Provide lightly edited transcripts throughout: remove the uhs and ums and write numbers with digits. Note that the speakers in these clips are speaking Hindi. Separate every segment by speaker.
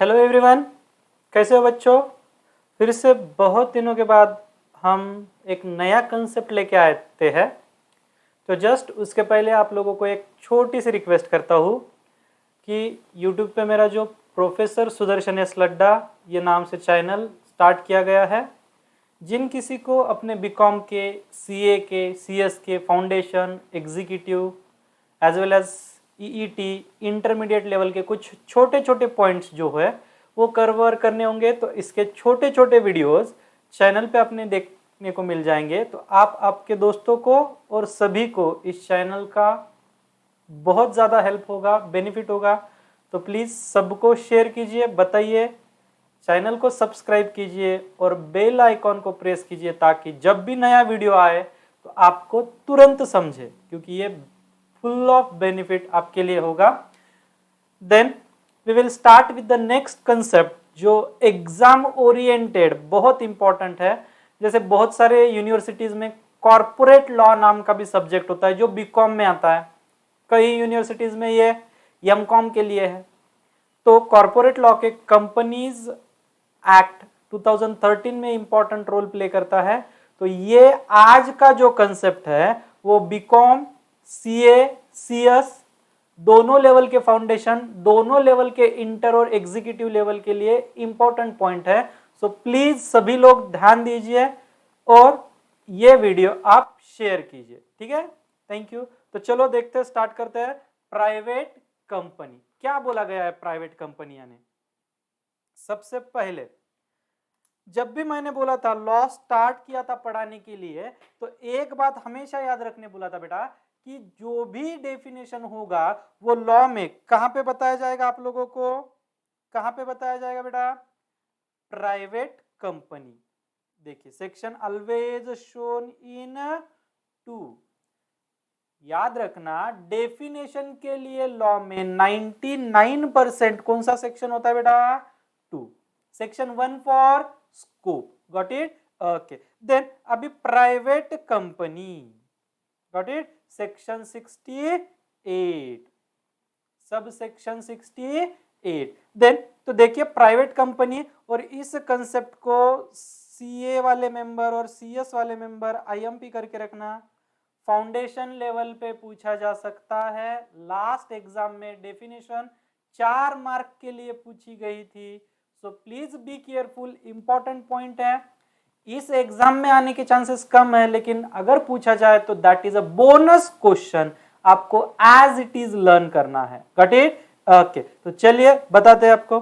Speaker 1: हेलो एवरीवन, कैसे हो बच्चों। फिर से बहुत दिनों के बाद हम एक नया कंसेप्ट लेके आते हैं। तो जस्ट उसके पहले आप लोगों को एक छोटी सी रिक्वेस्ट करता हूँ कि यूट्यूब पे मेरा जो प्रोफेसर सुदर्शन एस लड्डा ये नाम से चैनल स्टार्ट किया गया है। जिन किसी को अपने बीकॉम के, सीए के, सीएस के foundation, executive as well as ईईटी इंटरमीडिएट लेवल के कुछ छोटे छोटे पॉइंट्स जो है वो कवर करने होंगे, तो इसके छोटे छोटे वीडियोस चैनल पे अपने देखने को मिल जाएंगे। तो आप आपके दोस्तों को और सभी को इस चैनल का बहुत ज़्यादा हेल्प होगा, बेनिफिट होगा। तो प्लीज़ सबको शेयर कीजिए, बताइए, चैनल को सब्सक्राइब कीजिए और बेल आइकॉन को प्रेस कीजिए ताकि जब भी नया वीडियो आए तो आपको तुरंत समझे, क्योंकि ये फुल ऑफ बेनिफिट आपके लिए होगा। Then we will start with the next concept जो एग्जाम ओरिएंटेड बहुत इंपॉर्टेंट है। जैसे बहुत सारे यूनिवर्सिटीज में कॉर्पोरेट लॉ नाम का भी सब्जेक्ट होता है जो बीकॉम में आता है। कई यूनिवर्सिटीज में ये एमकॉम के लिए है। तो कॉर्पोरेट लॉ के कंपनीज एक्ट 2013 में इंपॉर्टेंट रोल प्ले करता है। तो ये आज का जो कंसेप्ट है वो बीकॉम, सीए, सीएस दोनों लेवल के फाउंडेशन, दोनों लेवल के इंटर और एग्जीक्यूटिव लेवल के लिए इंपॉर्टेंट पॉइंट है। सो प्लीज सभी लोग ध्यान दीजिए और ये वीडियो आप शेयर कीजिए, ठीक है। Thank you. तो चलो देखते हैं, स्टार्ट करते हैं। प्राइवेट कंपनी क्या बोला गया है प्राइवेट कंपनी यानी। सबसे पहले जब भी मैंने बोला था लॉ स्टार्ट किया था पढ़ाने के लिए, तो एक बात हमेशा याद रखने बोला था बेटा कि जो भी डेफिनेशन होगा वो लॉ में कहां पे बताया जाएगा। आप लोगों को कहां पे बताया जाएगा बेटा? Private company. देखिए सेक्शन ऑलवेज शोन इन 2। याद रखना डेफिनेशन के लिए लॉ में 99% कौन सा सेक्शन होता है बेटा? 2। Section 1 for scope, got it, okay. Then अभी private company, got it, section 68, सब सेक्शन 68। देन तो देखिए प्राइवेट कंपनी, और इस कंसेप्ट को सीए वाले मेंबर और सीएस वाले मेंबर आईएमपी करके रखना। फाउंडेशन लेवल पे पूछा जा सकता है। लास्ट एग्जाम में डेफिनेशन 4 मार्क के लिए पूछी गई थी। So please be careful, important point है। इस एग्जाम में आने के चांसेस कम है, लेकिन अगर पूछा जाए तो that is a bonus question, आपको एज इट इज लर्न करना है, गॉट इट, ओके। तो चलिए बताते हैं आपको।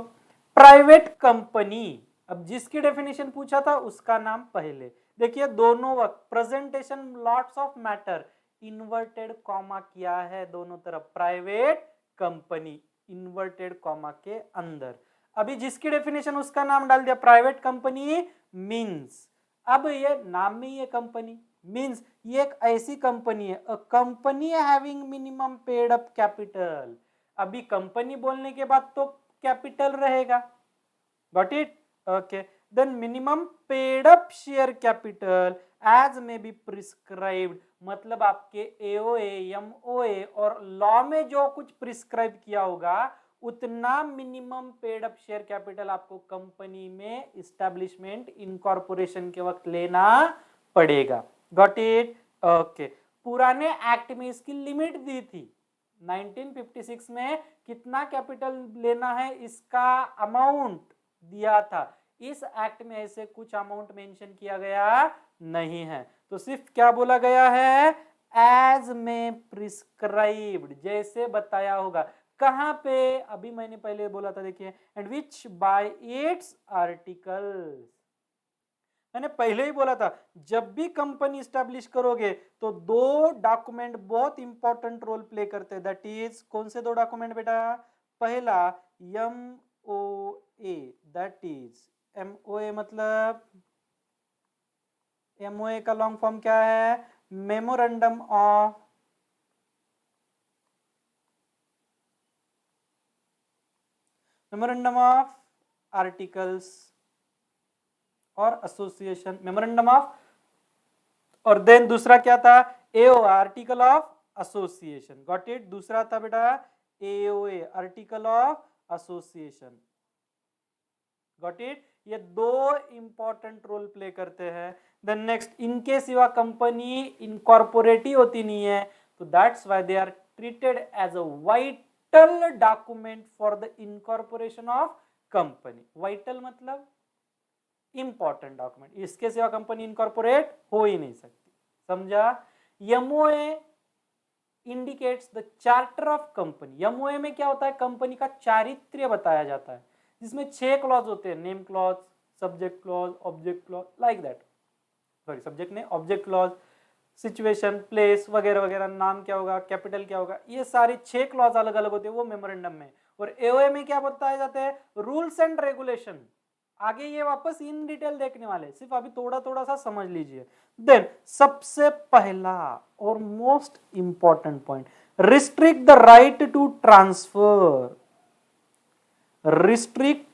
Speaker 1: प्राइवेट कंपनी, अब जिसकी डेफिनेशन पूछा था उसका नाम पहले देखिए, दोनों वक्त presentation lots of matter inverted comma किया है दोनों तरफ, प्राइवेट कंपनी इन्वर्टेड कॉमा के अंदर। अभी जिसकी डेफिनेशन उसका नाम डाल दिया, प्राइवेट कंपनी मीन्स, अब ये नाम में ये कंपनी मीन्स ये एक ऐसी कंपनी है, a company having minimum paid up capital. अभी कंपनी बोलने के बाद तो कैपिटल रहेगा, got it, okay. Then minimum paid up share capital as may be prescribed, मतलब आपके एओए, एमओए और लॉ में जो कुछ प्रिस्क्राइब किया होगा उतना minimum paid up share capital आपको कंपनी में इस्टेब्लिशमेंट इनकॉर्पोरेशन के वक्त लेना पड़ेगा, गॉट इट, ओके। पुराने एक्ट में इसकी लिमिट दी थी 1956 में, कितना कैपिटल लेना है इसका अमाउंट दिया था। इस एक्ट में ऐसे कुछ अमाउंट मेंशन किया गया नहीं है, तो सिर्फ क्या बोला गया है? एज में प्रिस्क्राइब्ड, जैसे बताया होगा। कहां पे? अभी मैंने पहले बोला था, देखिए, and which bye it's articles. मैंने पहले ही बोला था जब भी कंपनी स्टैब्लिश करोगे तो दो डॉक्यूमेंट बहुत इंपॉर्टेंट रोल प्ले करते हैं। दैट इज कौन से दो डॉक्यूमेंट बेटा? पहला एमओए, दैट इज एमओए मतलब एमओए का लॉन्ग फॉर्म क्या है? मेमोरेंडम ऑफ आर्टिकल्स और एसोसिएशन, मेमोरेंडम ऑफ, और देन दूसरा क्या था? AO, article of association, got it. दूसरा था बेटा AOA, article of association. Got it? ये दो इंपॉर्टेंट रोल प्ले करते हैं। देन नेक्स्ट, इनके सिवा कंपनी इनकॉर्पोरेटिव होती नहीं है, तो that's why they are treated as a vital document for the incorporation of company. Vital मतलब इंपॉर्टेंट डॉक्यूमेंट, इसके सिवा कंपनी इनकॉर्पोरेट हो ही नहीं सकती। समझा? MOA indicates the charter of company. MOA में क्या होता है? कंपनी का चारित्र्य बताया जाता है, जिसमें 6 क्लॉज होते हैं, name clause, subject clause, object clause, like that. Sorry, subject नहीं, ऑब्जेक्ट क्लॉज, सिचुएशन, प्लेस वगैरह वगैरह, नाम क्या होगा, कैपिटल क्या होगा, ये सारी 6 क्लॉज अलग अलग होते हैं वो मेमोरेंडम में। और एओए में क्या बताए जाते हैं? Rules and regulation. आगे ये वापस इन डिटेल देखने वाले, सिर्फ अभी थोड़ा थोड़ा सा समझ लीजिए। देन सबसे पहला और most important point, restrict the right to transfer. Restrict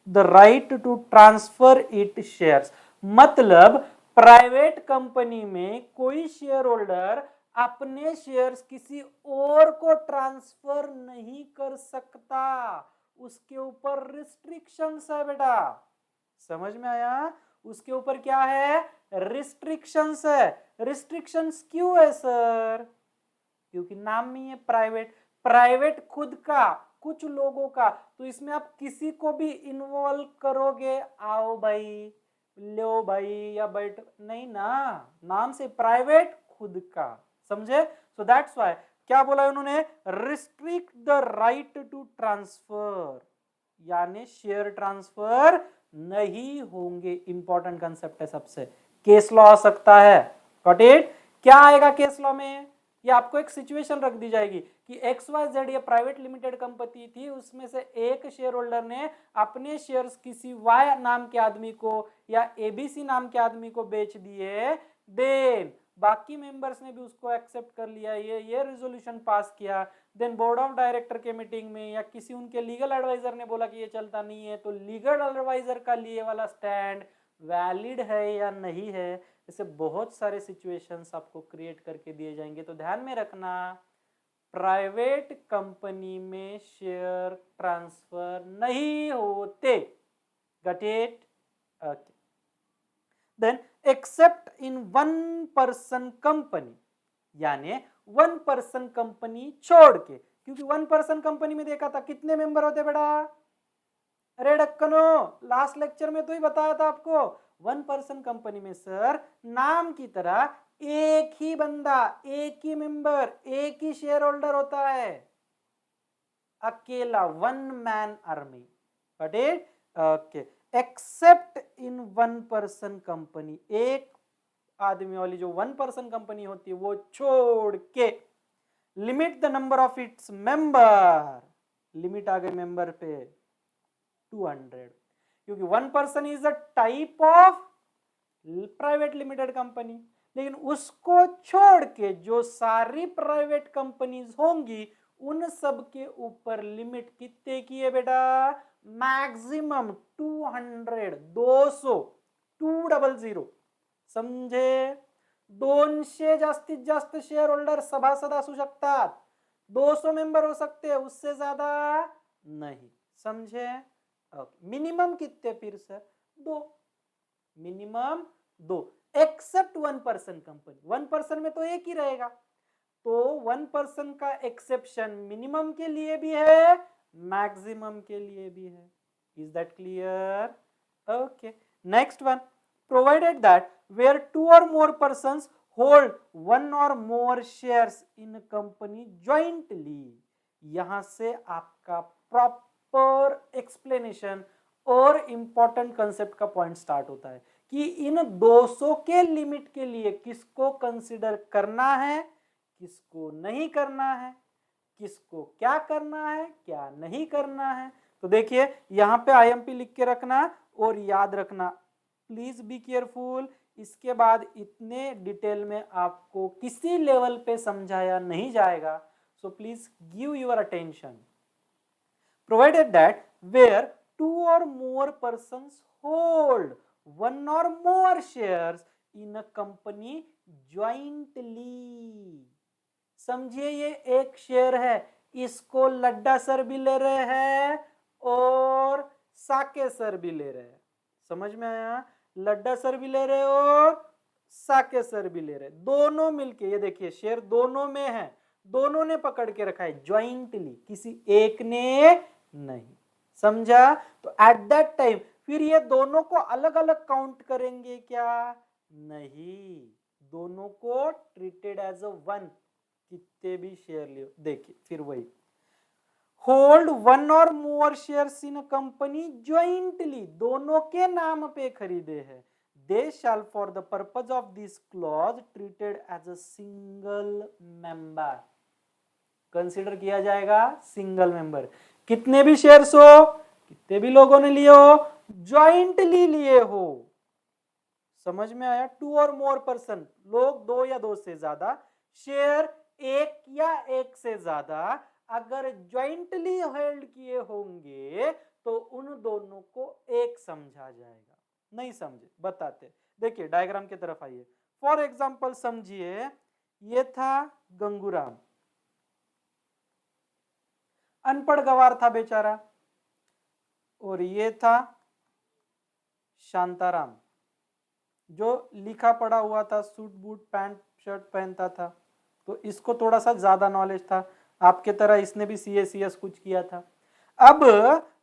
Speaker 1: the right to transfer it shares, मतलब प्राइवेट कंपनी में कोई शेयर होल्डर अपने शेयर्स किसी और को ट्रांसफर नहीं कर सकता, उसके ऊपर रिस्ट्रिक्शंस है बेटा। समझ में आया? उसके ऊपर क्या है? रिस्ट्रिक्शंस है। रिस्ट्रिक्शंस क्यों है सर? क्योंकि नाम में है प्राइवेट, प्राइवेट खुद का, कुछ लोगों का, तो इसमें आप किसी को भी इन्वॉल्व करोगे, आओ भाई, लो भाई, या बैठ, नहीं ना, नाम से प्राइवेट खुद का। समझे? सो दैट्स व्हाई क्या बोला उन्होंने? Restrict the right to transfer, यानी शेयर ट्रांसफर नहीं होंगे। इंपॉर्टेंट कंसेप्ट है सबसे। केस लॉ आ सकता है, गॉट इट? क्या आएगा केस लॉ में? ये आपको एक सिचुएशन रख दी जाएगी कि XYZ ये प्राइवेट लिमिटेड कंपनी थी, उसमें से एक शेयर होल्डर ने अपने शेयर्स किसी Y नाम के आदमी को या ABC नाम के आदमी को बेच दिए। देन बाकी मेंबर्स ने भी उसको एक्सेप्ट कर लिया, ये रेजोल्यूशन पास किया। देन बोर्ड ऑफ डायरेक्टर के मीटिंग में या किसी उनके लीगल एडवाइजर ने बोला कि ये चलता नहीं है, तो लीगल एडवाइजर का लिए वाला स्टैंड वैलिड है या नहीं है। ऐसे बहुत सारे सिचुएशंस आपको क्रिएट करके दिए जाएंगे, तो ध्यान में रखना, प्राइवेट कंपनी में शेयर ट्रांसफर नहीं होते। Got it? Okay. Then except in one person company, यानी वन पर्सन कंपनी छोड़ के, क्योंकि वन पर्सन कंपनी में देखा था कितने मेंबर होते बेटा? अरे डक्कनो, लास्ट लेक्चर में तो ही बताया था आपको, वन पर्सन कंपनी में सर नाम की तरह एक ही बंदा, एक ही मेंबर, एक ही शेयर होल्डर होता है, अकेला, one man army. Got it? Okay. Accept in one person company, एक आदमी वाली जो वन पर्सन कंपनी होती है वो छोड़ के, limit the number of its member, limit आ गए मेंबर पे 200, क्योंकि one person is a type of private limited company, लेकिन उसको छोड़ के जो सारी प्राइवेट कंपनीज होंगी उन सब के ऊपर लिमिट कितने की है बेटा? मैक्सिमम 200, 200, 200। समझे? 200 जास्तीत जास्त शेयर होल्डर सभासद असू शकतात, 200 मेंबर हो सकते हैं, उससे ज्यादा नहीं। समझे? मिनिमम कितने फिर sir? 2, minimum 2, except one person company. One person में तो एक ही रहेगा, तो वन पर्सन का एक्सेप्शन मिनिमम के लिए भी है, मैक्सिमम के लिए भी है। Is that clear? Okay. Next one, provided that where 2 or more persons hold 1 or more shares in a company jointly, यहां से आपका प्रॉपर एक्सप्लेनेशन और इंपॉर्टेंट कंसेप्ट का पॉइंट स्टार्ट होता है कि इन 200 के लिमिट के लिए किसको कंसिडर करना है, किसको नहीं करना है, किसको क्या करना है, क्या नहीं करना है। तो देखिए यहां पे IMP लिख के रखना और याद रखना, प्लीज बी केयरफुल। इसके बाद इतने डिटेल में आपको किसी लेवल पे समझाया नहीं जाएगा, so please give your attention. Provided that where 2 or more persons hold 1 or more shares in a company jointly, समझिए ये एक शेयर है, इसको लड्डा सर भी ले रहे हैं और साके सर भी ले रहे हैं। समझ में आया? लड्डा सर भी ले रहे और साके सर भी ले रहे, दोनों मिलके, ये देखिए शेयर दोनों में है, दोनों ने पकड़ के रखा है ज्वाइंटली, किसी एक ने नहीं। समझा? तो एट दैट टाइम फिर ये दोनों को अलग अलग काउंट करेंगे क्या? नहीं, दोनों को ट्रीटेड एज अ वन, कितने भी शेयर लियो। देखिए फिर वही, होल्ड वन और more shares in a company jointly, दोनों के नाम पे खरीदे हैं, they shall for the purpose of this clause treated as a single member, consider किया जाएगा सिंगल मेंबर। कितने भी शेयर्स हो, कितने भी लोगों ने लिए हो, ज्वाइंटली लिए हो। समझ में आया? टू और मोर पर्सन, लोग दो या दो से ज्यादा, शेयर एक या एक से ज्यादा अगर ज्वाइंटली होल्ड किए होंगे तो उन दोनों को एक समझा जाएगा। नहीं समझे? बताते, देखिए डायग्राम की तरफ आइए। फॉर एग्जाम्पल समझिए, ये था गंगूराम, अनपढ़ गवार था बेचारा, और ये था शांताराम जो लिखा पढ़ा हुआ था, सूट बूट पैंट शर्ट पहनता था, तो इसको थोड़ा सा ज्यादा नॉलेज था, आपके तरह इसने भी CA CS कुछ किया था। अब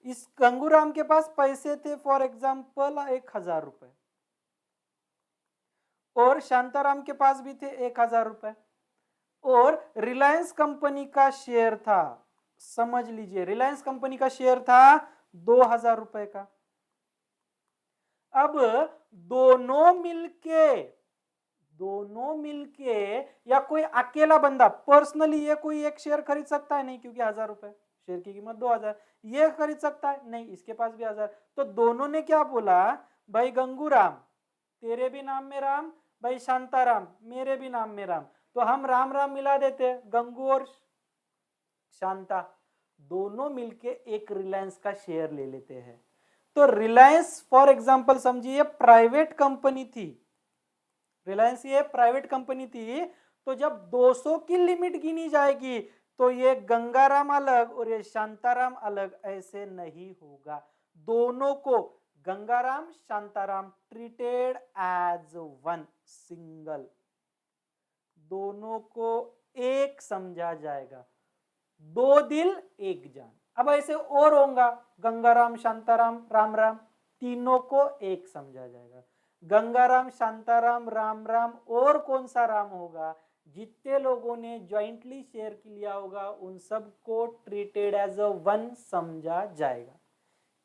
Speaker 1: इस गंगूराम के पास पैसे थे फॉर एग्जाम्पल 1000 रुपए, और शांताराम के पास भी थे 1000 रुपए, और रिलायंस कंपनी का शेयर था, समझ लीजिए रिलायंस कंपनी का शेयर था 2000 रुपए का। अब दोनों मिलके या कोई अकेला बंदा पर्सनली ये कोई एक शेयर खरीद सकता है? नहीं, क्योंकि 1000 रुपए, शेयर की कीमत 2000, ये खरीद सकता है? नहीं, इसके पास भी 1000। तो दोनों ने क्या बोला, भाई गंगूराम तेरे भी नाम में राम, भाई शांताराम मेरे भी नाम में राम, तो हम राम राम मिला देते, गंगू और शांता दोनों मिलके एक रिलायंस का शेयर ले लेते हैं। तो रिलायंस फॉर एग्जांपल समझिए प्राइवेट कंपनी थी, रिलायंस ये प्राइवेट कंपनी थी, तो जब 200 की लिमिट गिनी जाएगी तो ये गंगाराम अलग और ये शांताराम अलग ऐसे नहीं होगा, दोनों को Gangaram Shantaram treated as one single, दोनों को एक समझा जाएगा, दो दिल एक जान। अब ऐसे और होगा, गंगाराम शांताराम राम राम, तीनों को एक समझा जाएगा, गंगाराम शांताराम राम राम, और कौन सा राम होगा, जितने लोगों ने ज्वाइंटली शेयर लिया होगा उन सबको ट्रीटेड एज अ वन समझा जाएगा।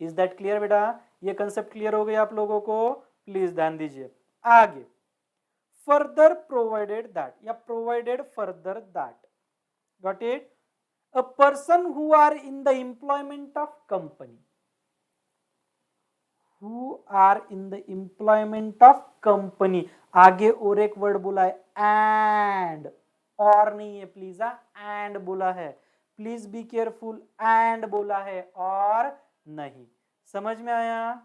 Speaker 1: इज दैट क्लियर बेटा? ये कंसेप्ट क्लियर हो गया आप लोगों को? प्लीज ध्यान दीजिए। आगे, फर्दर प्रोवाइडेड दैट या provided further that, got it, a person who are in the employment of company, who are in the employment of company, आगे और एक वर्ड बोला है एंड, और नहीं है प्लीज, एंड बोला है, प्लीज बी केयरफुल, एंड बोला है और नहीं। समझ में आया?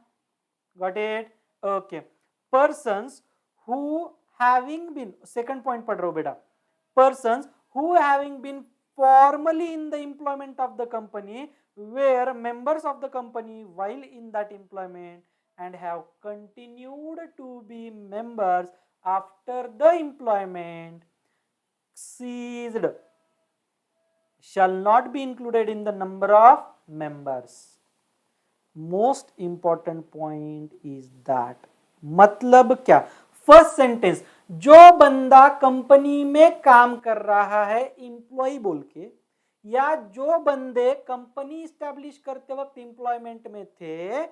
Speaker 1: Got it? Okay. Persons who having been, second point पढ़ रहा हूं बेटा, persons who having been formally in the employment of the company were members of the company while in that employment and have continued to be members after the employment ceased shall not be included in the number of members. Most important point is that, मतलब क्या? फर्स्ट सेंटेंस, जो बंदा कंपनी में काम कर रहा है एम्प्लॉय बोल के, या जो बंदे कंपनी स्टैब्लिश करते वक्त एम्प्लॉयमेंट में थे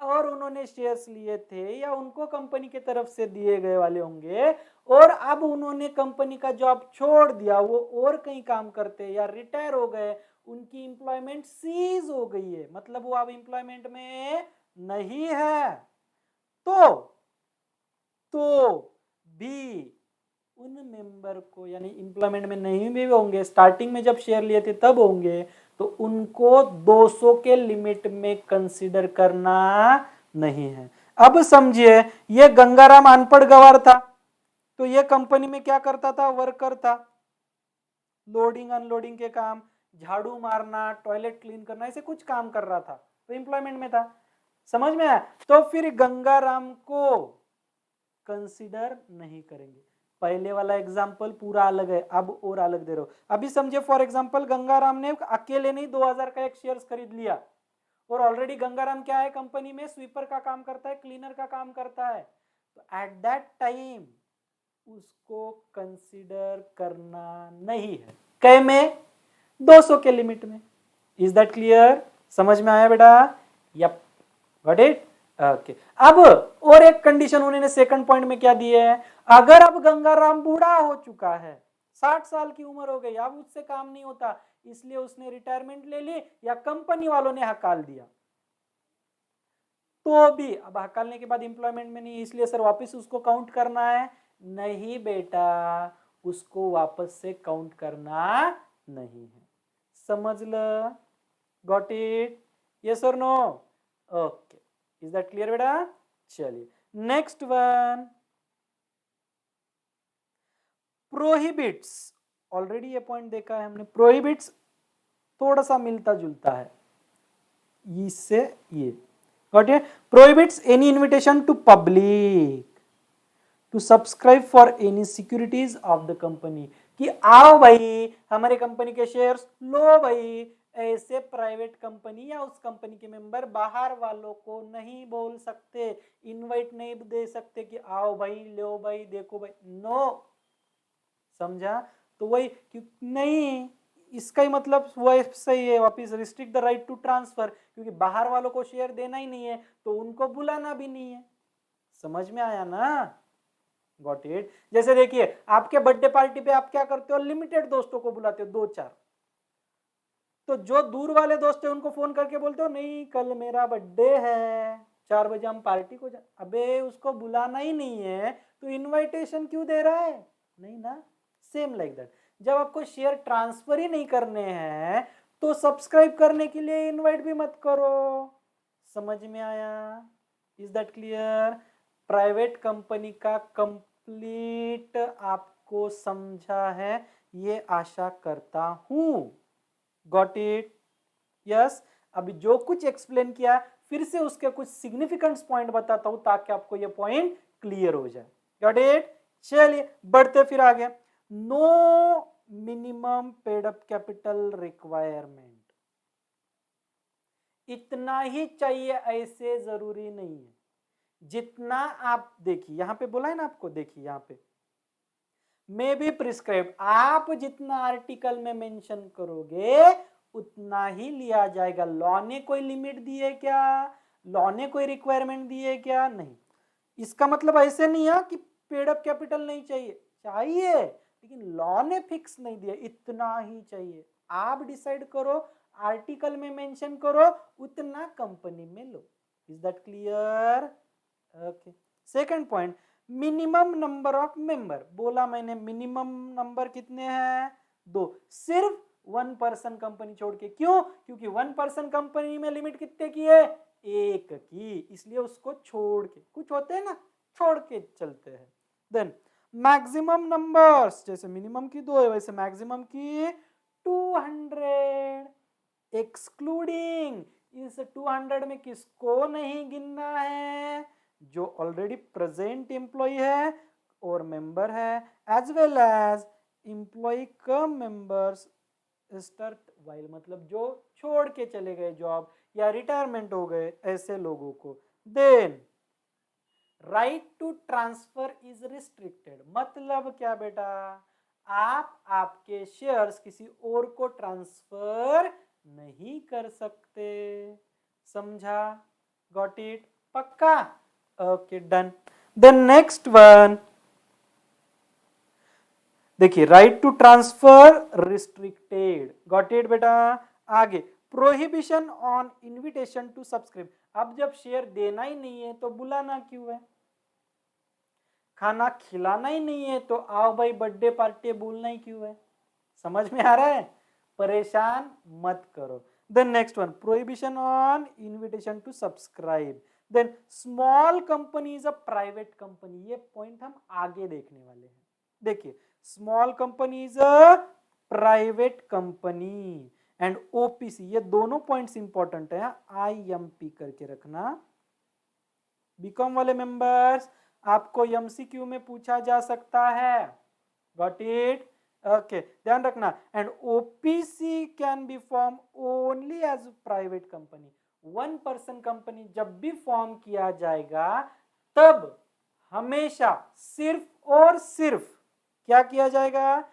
Speaker 1: और उन्होंने शेयर्स लिए थे या उनको कंपनी की तरफ से दिए गए वाले होंगे, और अब उन्होंने कंपनी का जॉब छोड़ दिया, वो और कहीं काम करते या रिटायर हो गए, उनकी एम्प्लॉयमेंट सीज हो गई है, मतलब वो अब एम्प्लॉयमेंट में नहीं है, तो भी उन मेंबर को, यानी एम्प्लॉयमेंट में नहीं भी होंगे, स्टार्टिंग में जब शेयर लिए थे तब होंगे, तो उनको 200 के लिमिट में कंसीडर करना नहीं है। अब समझिए, ये गंगाराम अनपढ़ गवार था, तो ये कंपनी में क्या करता था? वर्कर था, लोडिंग अनलोडिंग के काम, झाड़ू मारना, टॉयलेट क्लीन करना, ऐसे कुछ काम कर रहा था, तो एम्प्लॉयमेंट में था। समझ में आया? तो फिर गंगाराम को कंसीडर नहीं करेंगे। पहले वाला एग्जाम्पल पूरा अलग है, अब और अलग दे रहा हूं। अभी समझे, फॉर एग्जाम्पल गंगाराम ने अकेले नहीं 2000 का एक शेयर खरीद लिया, और ऑलरेडी गंगाराम क्या है कंपनी में, स्वीपर का काम करता है, क्लीनर का काम करता है, तो एट दैट टाइम उसको कंसीडर करना नहीं है। कै में? 200 के लिमिट में। Is that clear? समझ में आया बेटा? Yup, got it? ओके। अब और एक कंडीशन उन्होंने सेकंड पॉइंट में क्या दी है, अगर अब गंगाराम बूढ़ा हो चुका है, 60 साल की उम्र हो गई, अब उससे काम नहीं होता, इसलिए उसने रिटायरमेंट ले ली या कंपनी वालों ने हकाल दिया, तो भी अब हकालने के बाद एम्प्लॉयमेंट में नहीं, इसलिए सर वापस उसको काउंट करना है? नहीं बेटा, उसको वापस से काउंट करना नहीं है। समझ ल? Got it? यस और no? Okay, is that clear बेटा? चलिए नेक्स्ट वन, प्रोहिबिट्स। ऑलरेडी ये पॉइंट देखा है हमने। प्रोहिबिट्स थोड़ा सा मिलता जुलता है इससे, ये got it? Prohibits any invitation to public to subscribe for any securities of the company, कि आओ भाई हमारे कंपनी के शेयर्स लो भाई, ऐसे प्राइवेट कंपनी या उस कंपनी के मेंबर बाहर वालों को नहीं बोल सकते, इनवाइट नहीं दे सकते कि आओ भाई, लो भाई, देखो भाई, नो। समझा? तो वही नहीं, इसका ही मतलब वह सही है, वापिस restrict the right to transfer, क्योंकि बाहर वालों को शेयर देना ही नहीं है तो उनको बुलाना भी नहीं है। समझ में आया ना? Got it? जैसे देखिए, आपके बर्थडे पार्टी पे आप क्या करते हो, लिमिटेड दोस्तों को बुलाते हो, 2-4, तो जो दूर वाले दोस्त है उनको फोन करके बोलते हो नहीं कल मेरा बर्थडे है, 4 बजे हम पार्टी को अबे उसको बुलाना ही नहीं है तो इनविटेशन क्यों दे रहा है? नहीं ना? सेम लाइक दैट, जब आपको शेयर ट्रांसफर ही नहीं करने हैं तो सब्सक्राइब करने के लिए इनवाइट भी मत करो। समझ में आया? Is that clear? Private company का कंप्लीट आपको समझा है, ये आशा करता हूं। Got it? यस। अभी जो कुछ एक्सप्लेन किया फिर से उसके कुछ सिग्निफिकेंट पॉइंट बताता हूं ताकि आपको ये पॉइंट क्लियर हो जाए। Got it? चलिए बढ़ते फिर आगे। No minimum paid up capital requirement, इतना ही चाहिए ऐसे जरूरी नहीं है, जितना आप देखिए यहां पे बोला है ना आपको, देखिए यहां पे मे बी प्रिस्क्राइब, आप जितना आर्टिकल में मेंशन करोगे उतना ही लिया जाएगा। लॉ ने कोई लिमिट दी है क्या? लॉ ने कोई रिक्वायरमेंट दी है क्या? नहीं। इसका मतलब ऐसे नहीं है कि पेड अप कैपिटल नहीं चाहिए, चाहिए, लेकिन लॉ ने फिक्स नहीं दिया इतना ही चाहिए। आप डिसाइड करो, आर्टिकल में मेंशन करो, उतना कंपनी में लो। Is that clear? Okay. Second point, minimum number of member. बोला मैंने मिनिमम नंबर कितने हैं? 2, सिर्फ 1 पर्सन कंपनी छोड़ के। क्यों? क्योंकि 1 पर्सन कंपनी में लिमिट कितने की है? 1 की, इसलिए उसको छोड़ के, कुछ होते हैं ना छोड़ के चलते हैं। देन मैक्सिमम नंबर्स, जैसे मिनिमम की 2 है वैसे मैक्सिमम की 200, एक्सक्लूडिंग, इस 200 में किसको नहीं गिनना है? जो ऑलरेडी प्रेजेंट एम्प्लॉय है और मेंबर है, एज वेल एज एम्प्लॉय कम मेंबर्स स्टार्ट वाइल, मतलब जो छोड़ के चले गए जॉब या रिटायरमेंट हो गए ऐसे लोगों को। Then right to transfer is restricted, मतलब क्या बेटा? आप आपके शेयर्स किसी और को ट्रांसफर नहीं कर सकते। समझा? Got it? पक्का? Okay done. Then next one देखिए, right to transfer restricted. Got it बेटा? आगे prohibition on invitation to subscribe, अब जब शेयर देना ही नहीं है तो बुलाना क्यों है? खाना खिलाना ही नहीं है तो आओ भाई बर्थडे पार्टी बोलना ही क्यों है? समझ में आ रहा है? परेशान मत करो। Then next one, prohibition on invitation to subscribe. Then small company is a private company, ये पॉइंट हम आगे देखने वाले हैं। देखिए, small company is a private company and OPC, ये दोनों पॉइंट्स इंपॉर्टेंट है, IMP करके रखना। बीकॉम वाले मेंबर्स, आपको एमसीक्यू में पूछा जा सकता है। Got it? ओके, ध्यान रखना। And OPC can be form only as private company. 1 person company जब भी फॉर्म किया जाएगा तब हमेशा सिर्फ और सिर्फ क्या किया जाएगा?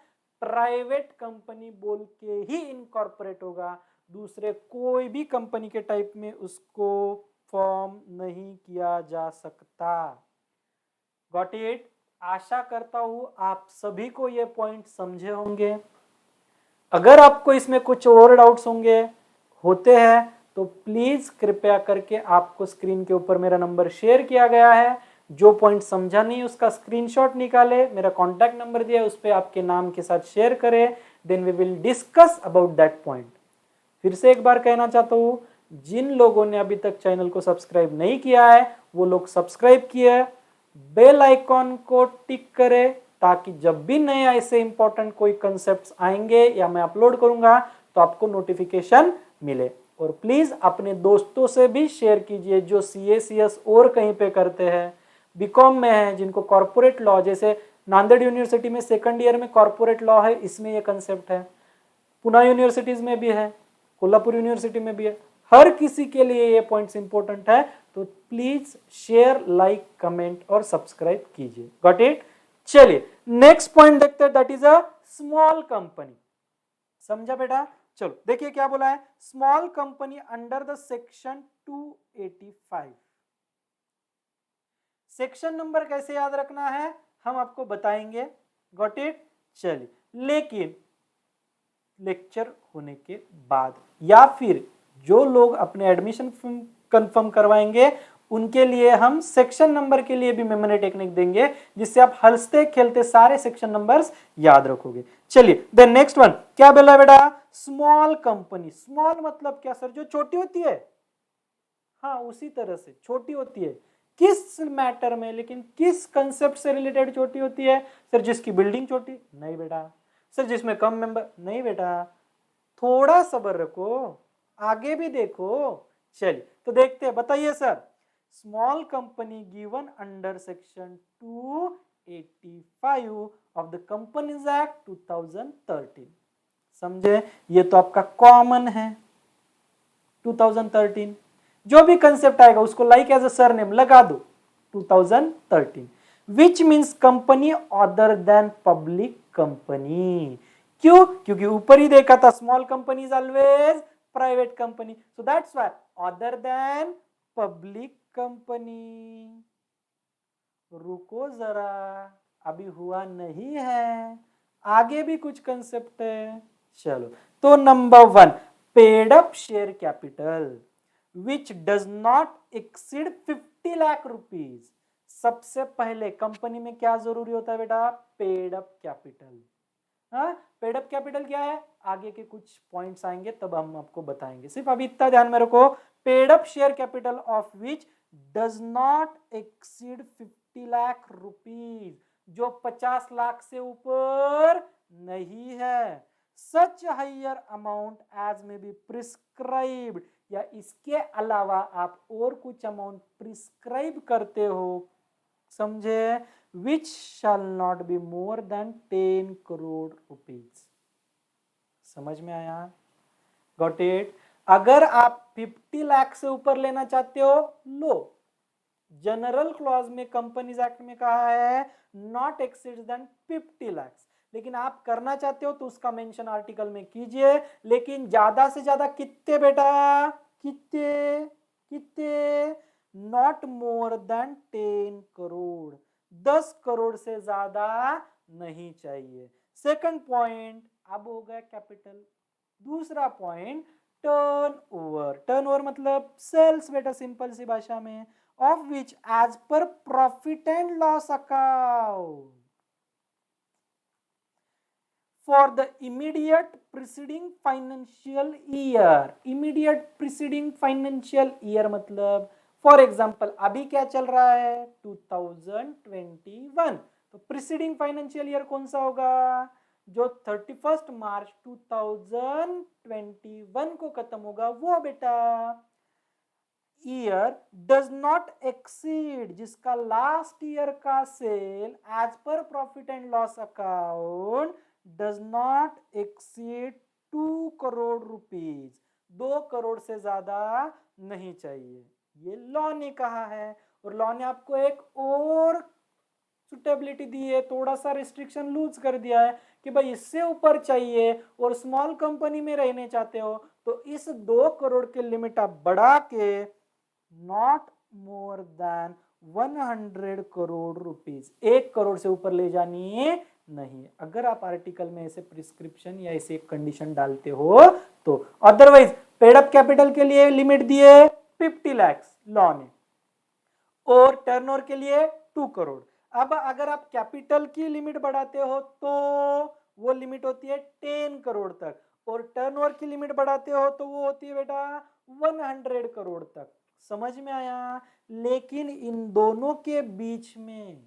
Speaker 1: प्राइवेट कंपनी बोल के ही इनकॉर्पोरेट होगा। दूसरे कोई भी कंपनी के टाइप में उसको फॉर्म नहीं किया जा सकता। Got it? आशा करता हूं आप सभी को ये पॉइंट समझे होंगे। अगर आपको इसमें कुछ और डाउट्स होते हैं तो प्लीज कृपया करके, आपको स्क्रीन के ऊपर मेरा नंबर शेयर किया गया है, जो पॉइंट समझा नहीं उसका स्क्रीनशॉट निकाले, मेरा कॉन्टैक्ट नंबर दिया है उस पर आपके नाम के साथ शेयर करें, then we will discuss about that point. फिर से एक बार कहना चाहता हूं, जिन लोगों ने अभी तक चैनल को सब्सक्राइब नहीं किया है वो लोग सब्सक्राइब किए, बेल आइकॉन को टिक करें, ताकि जब भी नए ऐसे इंपॉर्टेंट कोई कंसेप्ट्स आएंगे या मैं अपलोड करूंगा तो आपको नोटिफिकेशन मिले। और प्लीज अपने दोस्तों से भी शेयर कीजिए जो सीए सीएस और कहीं पे करते हैं, बीकॉम में है, जिनको कॉर्पोरेट लॉ, जैसे नांदेड़ यूनिवर्सिटी में सेकंड ईयर में कॉर्पोरेट लॉ है, इसमें ये कंसेप्ट है, पुणे यूनिवर्सिटीज में भी है, कोल्हापुर यूनिवर्सिटी में भी है, हर किसी के लिए ये पॉइंट्स इंपॉर्टेंट है। तो प्लीज शेयर, लाइक, कमेंट और सब्सक्राइब कीजिए। Got it? चलिए नेक्स्ट पॉइंट देखते हैं, that is a small company. समझा बेटा? चलो देखिए क्या बोला है, small company under the section 285। Section number कैसे याद रखना है हम आपको बताएंगे। Got it? चलिए, लेकिन लेक्चर होने के बाद या फिर जो लोग अपने एडमिशन कंफर्म करवाएंगे उनके लिए हम सेक्शन नंबर के लिए भी मेमोरी टेक्निक देंगे, जिससे आप हंसते खेलते सारे सेक्शन नंबर्स याद रखोगे। चलिए देन नेक्स्ट वन क्या बोला बेटा? Small company. स्मॉल मतलब क्या सर? जो छोटी होती है। हाँ, उसी तरह से छोटी होती है। किस मैटर में, लेकिन किस कंसेप्ट से रिलेटेड छोटी होती है? सर जिसकी बिल्डिंग छोटी? नहीं बेटा। सर जिसमें कम मेंबर? नहीं बेटा, थोड़ा सब्र रखो, आगे भी देखो। चलिए तो देखते हैं, बताइए sir. Small company given under section 285 of the companies act 2013। समझे? ये तो आपका कॉमन है 2013। जो भी कंसेप्ट आएगा उसको लाइक एज अ सरनेम लगा दो 2013, which means company other than public company. क्यों? क्योंकि ऊपर ही देखा था small company is always private company, so that's why other than public company. रुको जरा, अभी हुआ नहीं है, आगे भी कुछ कंसेप्ट है। चलो तो number 1, paid up share capital which does not exceed 50 lakh rupees. सबसे पहले कंपनी में क्या जरूरी होता है बेटा? Paid up capital. हाँ, पेड अप कैपिटल क्या है? आगे के कुछ पॉइंट्स आएंगे तब हम आपको बताएंगे, सिर्फ अभी इतना ध्यान में रखो। Paid up share capital of which does not exceed 50 lakh rupees, जो 50 लाख से ऊपर नहीं है। सच higher amount as may be prescribed, या इसके अलावा आप और कुछ अमाउंट प्रिस्क्राइब करते हो, समझे, which shall not be more than 10 crore rupees. समझ में आया? Got it? अगर आप 50 लाख से ऊपर लेना चाहते हो, लो। जनरल क्लॉज में कंपनीज एक्ट में कहा है नॉट एक्सीड देन 50 लाख, लेकिन आप करना चाहते हो तो उसका मेंशन आर्टिकल में कीजिए। लेकिन ज्यादा से ज्यादा कितने बेटा? कितने? कितने? Not more than 10 crore, 10 crore से ज्यादा नहीं चाहिए। सेकंड पॉइंट अब हो गया कैपिटल। दूसरा point turnover. Turnover मतलब सेल्स बेटा, सिंपल सी भाषा में, of which as per profit and loss account for the immediate preceding financial year। immediate preceding financial year मतलब फॉर एग्जाम्पल अभी क्या चल रहा है? 2021, तो प्रीसीडिंग फाइनेंशियल ईयर कौन सा होगा? जो 31 मार्च 2021 को खत्म होगा वो बेटा year year does not exceed, जिसका लास्ट ईयर का sale as per profit and loss account does not exceed 2 crore rupees, 2 crore से ज्यादा नहीं चाहिए, ये लॉ ने कहा है। और लॉ ने आपको एक और सुटेबिलिटी दी है, थोड़ा सा रिस्ट्रिक्शन लूज कर दिया है कि भाई इससे ऊपर चाहिए और स्मॉल कंपनी में रहने चाहते हो तो इस 2 करोड़ के लिमिट आप बढ़ा के not more then 100 crore rupees, 1 crore से ऊपर ले जानी नहीं। अगर आप आर्टिकल में ऐसे प्रिस्क्रिप्शन या ऐसे कंडीशन डालते हो तो, अदरवाइज पेड अप कैपिटल के लिए लिमिट दिए 50 लाख लॉ ने और टर्नओवर के लिए 2 करोड़। अब अगर आप कैपिटल की लिमिट बढ़ाते हो तो वो लिमिट होती है 10 करोड़ तक और टर्नओवर की लिमिट बढ़ाते हो तो वो होती है बेटा 100 करोड़ तक। समझ में आया? लेकिन इन दोनों के बीच में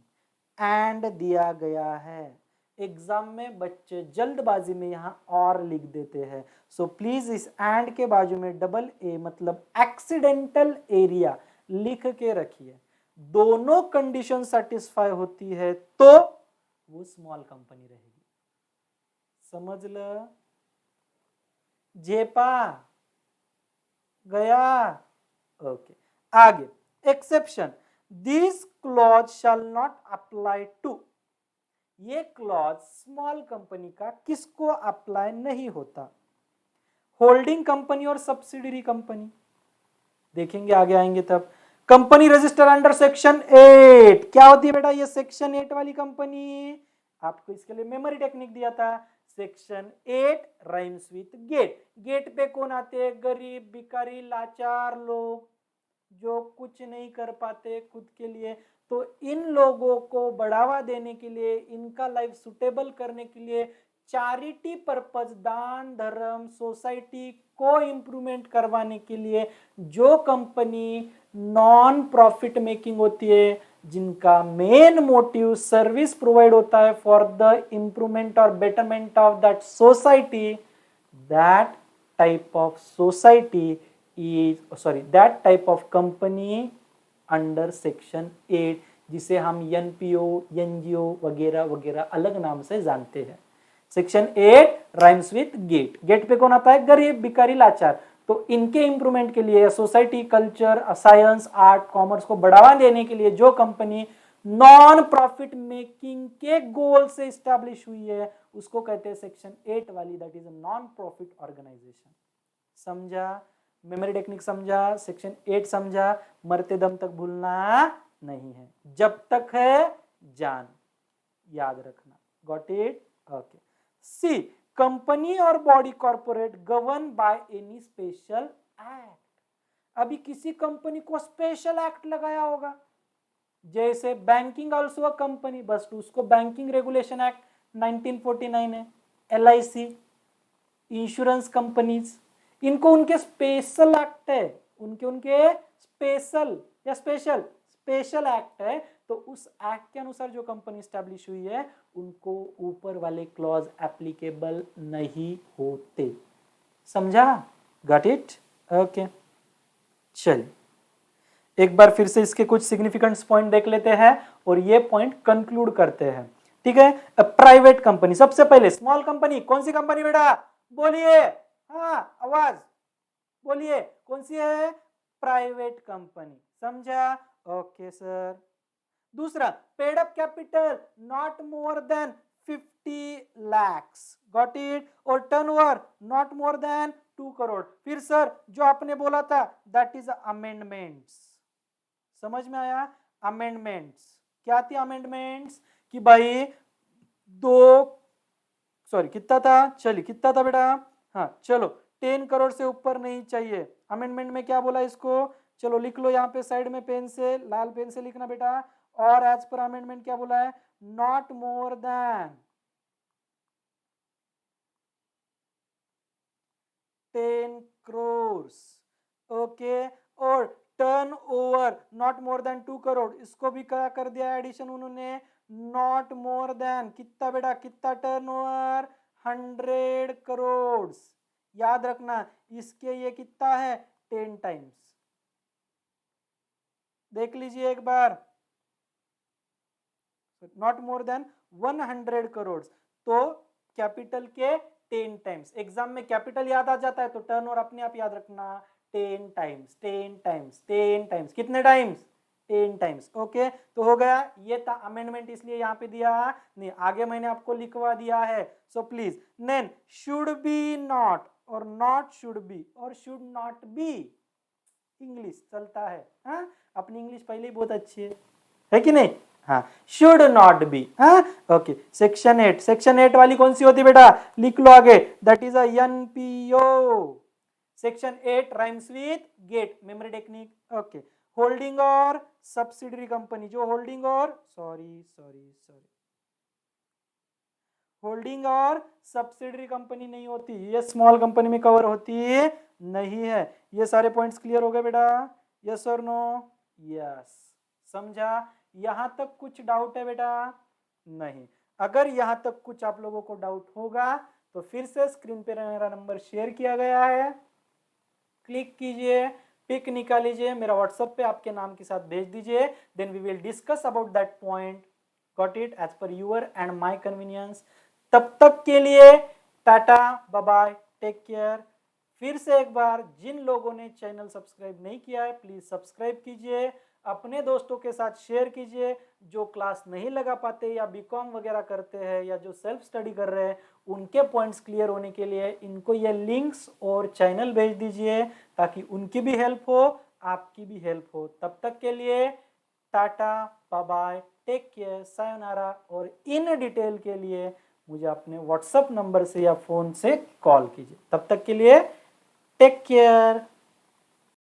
Speaker 1: एंड दिया गया है। एग्जाम में बच्चे जल्दबाजी में यहां और लिख देते हैं, सो प्लीज इस एंड के बाजू में डबल ए मतलब एक्सीडेंटल एरिया लिख के रखिए। दोनों कंडीशन सेटिस्फाई होती है तो वो स्मॉल कंपनी रहेगी। समझ ल? जेपा गया? ओके आगे exception, this clause shall not apply to, ये क्लॉज स्मॉल कंपनी का किसको अप्लाई नहीं होता? होल्डिंग कंपनी और सब्सिडरी कंपनी, देखेंगे आगे आएंगे तब। कंपनी रजिस्टर अंडर सेक्शन 8 क्या होती है बेटा? ये सेक्शन 8 वाली कंपनी, आपको इसके लिए मेमोरी टेक्निक दिया था। Section 8 rhymes with gate, gate पे कौन आते हैं? गरीब, भिखारी, लाचार लोग जो कुछ नहीं कर पाते खुद के लिए, तो इन लोगों को बढ़ावा देने के लिए, इनका लाइफ सुटेबल करने के लिए चैरिटी पर्पज, दान धर्म, सोसाइटी को इम्प्रूवमेंट करवाने के लिए जो कंपनी नॉन प्रॉफिट मेकिंग होती है, जिनका मेन मोटिव सर्विस प्रोवाइड होता है फॉर द इम्प्रूवमेंट और betterment of that society, that type of society that type of company under section 8, जिसे हम एनपीओ, एनजीओ वगैरह वगैरह अलग नाम से जानते हैं। Section 8 rhymes with gate, gate पे कौन आता है? गरीब, भिखारी, लाचार, तो इनके इंप्रूवमेंट के लिए society, culture, science, art, commerce को बढ़ावा देने के लिए जो कंपनी नॉन प्रॉफिट मेकिंग के गोल से स्टैब्लिश हुई है उसको कहते हैं सेक्शन 8 वाली, that is a non profit organisation. समझा? मेमोरी टेक्निक समझा? सेक्शन 8 समझा? मरते दम तक भूलना नहीं है, जब तक है जान, याद रखना। Got it? Okay. See, company और body corporate govern by any special act, अभी किसी कंपनी को स्पेशल एक्ट लगाया होगा, जैसे बैंकिंग ऑल्सो अ कंपनी, बस उसको बैंकिंग रेगुलेशन एक्ट 1949 है। LIC, इंश्योरेंस कंपनीज, इनको उनके स्पेशल एक्ट है, उनके स्पेशल या स्पेशल एक्ट है, तो उस एक्ट के अनुसार जो कंपनी स्टैब्लिश हुई है उनको ऊपर वाले क्लॉज एप्लीकेबल नहीं होते। समझा? Got it? ओके चलिए एक बार फिर से इसके कुछ सिग्निफिकेंट पॉइंट देख लेते हैं और ये पॉइंट कंक्लूड करते हैं। ठीक है, प्राइवेट कंपनी, सबसे पहले स्मॉल कंपनी, कौन सी कंपनी बेटा? बोलिए, हाँ आवाज बोलिए, कौन सी है? Private company. समझा? Okay sir. दूसरा, paid up capital not more than 50 lakhs, got it? और turnover not more than 2 crore. फिर सर जो आपने बोला था दैट इज अमेंडमेंट्स, समझ में आया? अमेंडमेंट्स क्या थी? अमेंडमेंट्स कि भाई कितना था? चलिए कितना था बेटा? हाँ चलो 10 करोड़ से ऊपर नहीं चाहिए। अमेंडमेंट में क्या बोला इसको? चलो लिख लो यहाँ पे साइड में पेन से, लाल पेन से लिखना बेटा। और एज पर अमेंडमेंट क्या बोला है? Not more than 10 crores। Okay, और turn over not more than 2 crore, इसको भी क्या कर दिया एडिशन उन्होंने? नॉट मोर देन कितना बेटा? कितना टर्न ओवर? 100 करोड़। याद रखना इसके ये कितना है? 10 टाइम्स। देख लीजिए एक बार, नॉट मोर देन 100 करोड़। तो कैपिटल के 10 टाइम्स। एग्जाम में कैपिटल याद आ जाता है तो टर्नओवर अपने आप याद रखना, 10 टाइम्स 10 टाइम्स 10 टाइम्स। कितने टाइम्स? 10 टाइम्स। ओके, तो हो गया। ये था अमेंडमेंट, इसलिए यहाँ पे दिया नहीं, आगे मैंने आपको लिखवा दिया है। So please then should be not और नॉट शुड बी और शुड नॉट बी इंग्लिश चलता है। हाँ, अपनी इंग्लिश पहले ही बहुत अच्छी है कि नहीं? हाँ, शुड नॉट बी। हाँ, ओके। सेक्शन 8, सेक्शन 8 वाली कौन सी होती है बेटा? लिख लो आगे, that is a NPO. Section 8 rhymes with gate, memory technique. Okay, holding और सब्सिडरी कंपनी, जो होल्डिंग और सॉरी होल्डिंग और सब्सिडरी कंपनी नहीं होती, ये स्मॉल कंपनी में कवर होती नहीं है। ये सारे पॉइंट्स क्लियर हो गए बेटा? यस और नो? यस, समझा? यहां तक कुछ डाउट है बेटा? नहीं। अगर यहां तक कुछ आप लोगों को डाउट होगा तो फिर से स्क्रीन पे मेरा नंबर शेयर किया गया है, क्लिक कीजिए, पिक निकालिए, मेरा व्हाट्सएप पे आपके नाम के साथ भेज दीजिए, then we will discuss about that point. Got it? As per your and my convenience. तब तक के लिए tata, bye bye, take care. फिर से एक बार, जिन लोगों ने चैनल सब्सक्राइब नहीं किया है प्लीज सब्सक्राइब कीजिए, अपने दोस्तों के साथ शेयर कीजिए, जो क्लास नहीं लगा पाते या बीकॉम वगैरह करते हैं या जो सेल्फ स्टडी कर रहे हैं, उनके पॉइंट्स क्लियर होने के लिए इनको ये लिंक्स और चैनल भेज दीजिए, ताकि उनकी भी हेल्प हो, आपकी भी हेल्प हो। तब तक के लिए tata, bye bye, take care, sayonara. और इन डिटेल के लिए मुझे अपने व्हाट्सएप नंबर से या फोन से कॉल कीजिए। तब तक के लिए टेक केयर।